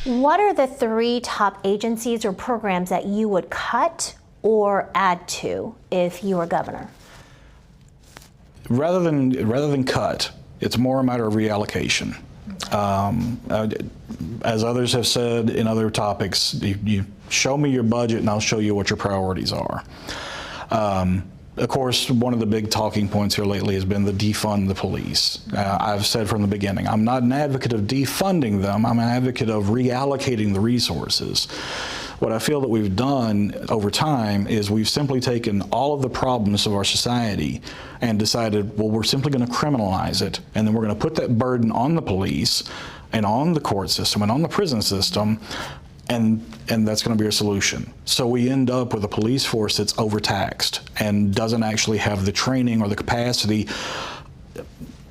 What are the 3 top agencies or programs that you would cut or add to if you were governor? Rather than cut, it's more a matter of reallocation. As others have said in other topics, you show me your budget and I'll show you what your priorities are. Of course, one of the big talking points here lately has been the defund the police. I've said from the beginning, I'm not an advocate of defunding them, I'm an advocate of reallocating the resources. What I feel that we've done over time is we've simply taken all of the problems of our society and decided, well, we're simply going to criminalize it, and then we're going to put that burden on the police and on the court system and on the prison system, and that's going to be our solution. So we end up with a police force that's overtaxed and doesn't actually have the training or the capacity.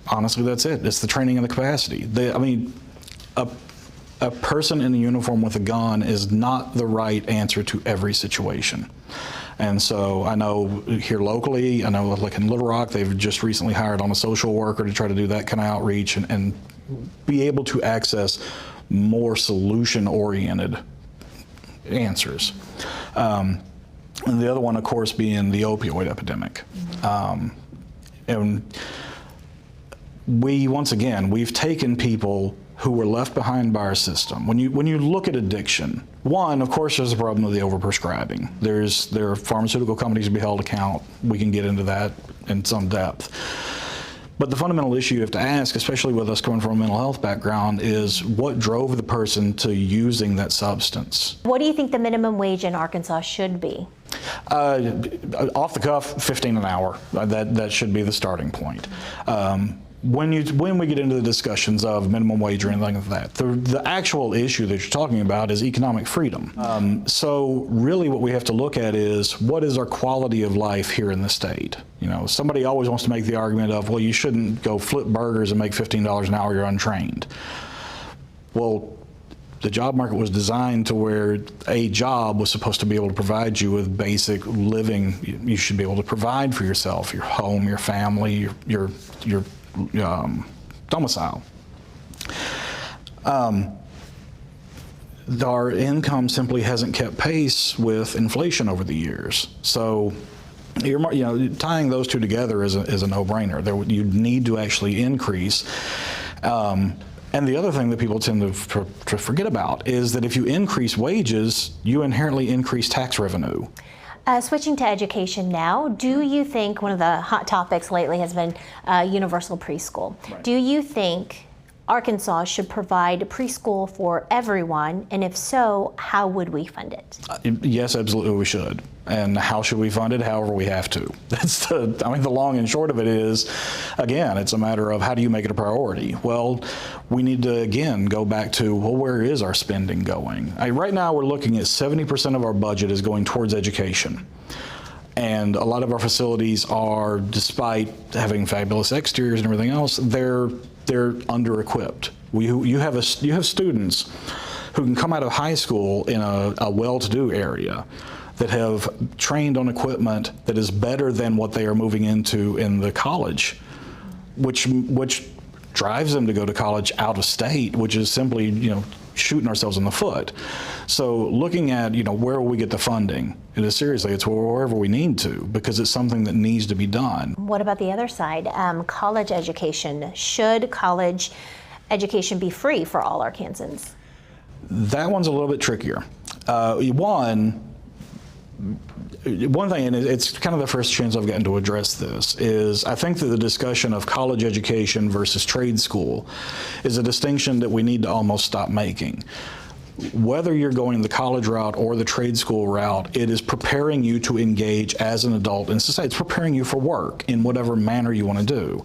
Honestly, that's it. It's the training and the capacity. A person in a uniform with a gun is not the right answer to every situation. And so I know here locally, I know like in Little Rock, they've just recently hired on a social worker to try to do that kind of outreach and be able to access more solution-oriented answers. And the other one, of course, being the opioid epidemic. And once again, we've taken people who were left behind by our system. When you look at addiction, one, of course, there's a problem with the overprescribing. There are pharmaceutical companies to be held account. We can get into that in some depth. But the fundamental issue you have to ask, especially with us coming from a mental health background, is what drove the person to using that substance? What do you think the minimum wage in Arkansas should be? Off the cuff, $15 an hour. That should be the starting point. When we get into the discussions of minimum wage or anything like that, the actual issue that you're talking about is economic freedom. So really what we have to look at is what is our quality of life here in the state? You know, somebody always wants to make the argument of, well, you shouldn't go flip burgers and make $15 an hour, you're untrained. Well, the job market was designed to where a job was supposed to be able to provide you with basic living. You should be able to provide for yourself, your home, your family, your domicile. Our income simply hasn't kept pace with inflation over the years. So, tying those two together is a no-brainer. You need to actually increase. And the other thing that people tend to forget about is that if you increase wages, you inherently increase tax revenue. Switching to education now, do you think one of the hot topics lately has been universal preschool? Right. Do you think Arkansas should provide preschool for everyone? And if so, how would we fund it? Yes, absolutely we should. And how should we fund it? However we have to. The long and short of it is, again, it's a matter of how do you make it a priority? Well, we need to, again, go back to, well, where is our spending going? Right now we're looking at 70% of our budget is going towards education. And a lot of our facilities are, despite having fabulous exteriors and everything else, they're under-equipped. You have students who can come out of high school in a well-to-do area that have trained on equipment that is better than what they are moving into in the college, which drives them to go to college out of state, which is simply, shooting ourselves in the foot. So looking at, where will we get the funding? It is seriously, it's wherever we need to, because it's something that needs to be done. What about the other side? College education. Should college education be free for all Arkansans? That one's a little bit trickier. One thing, and it's kind of the first chance I've gotten to address this, is I think that the discussion of college education versus trade school is a distinction that we need to almost stop making. Whether you're going the college route or the trade school route, it is preparing you to engage as an adult in society. It's preparing you for work in whatever manner you want to do.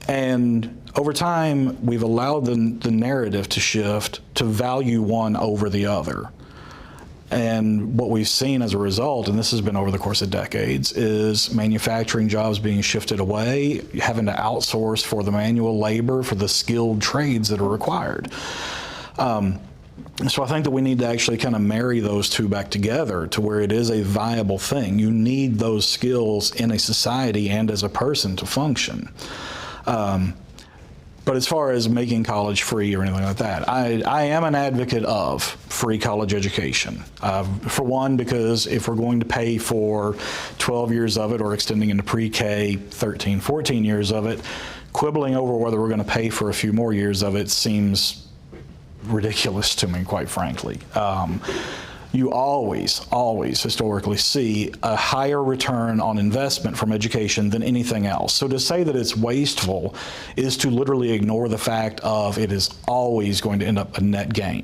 And over time, we've allowed the narrative to shift to value one over the other. And what we've seen as a result, and this has been over the course of decades, is manufacturing jobs being shifted away, having to outsource for the manual labor, for the skilled trades that are required. So I think that we need to actually kind of marry those two back together to where it is a viable thing. You need those skills in a society and as a person to function. But as far as making college free or anything like that, I am an advocate of free college education. For one, because if we're going to pay for 12 years of it or extending into pre-K, 13, 14 years of it, quibbling over whether we're going to pay for a few more years of it seems ridiculous to me, quite frankly. You always historically see a higher return on investment from education than anything else. So to say that it's wasteful is to literally ignore the fact of it is always going to end up a net gain.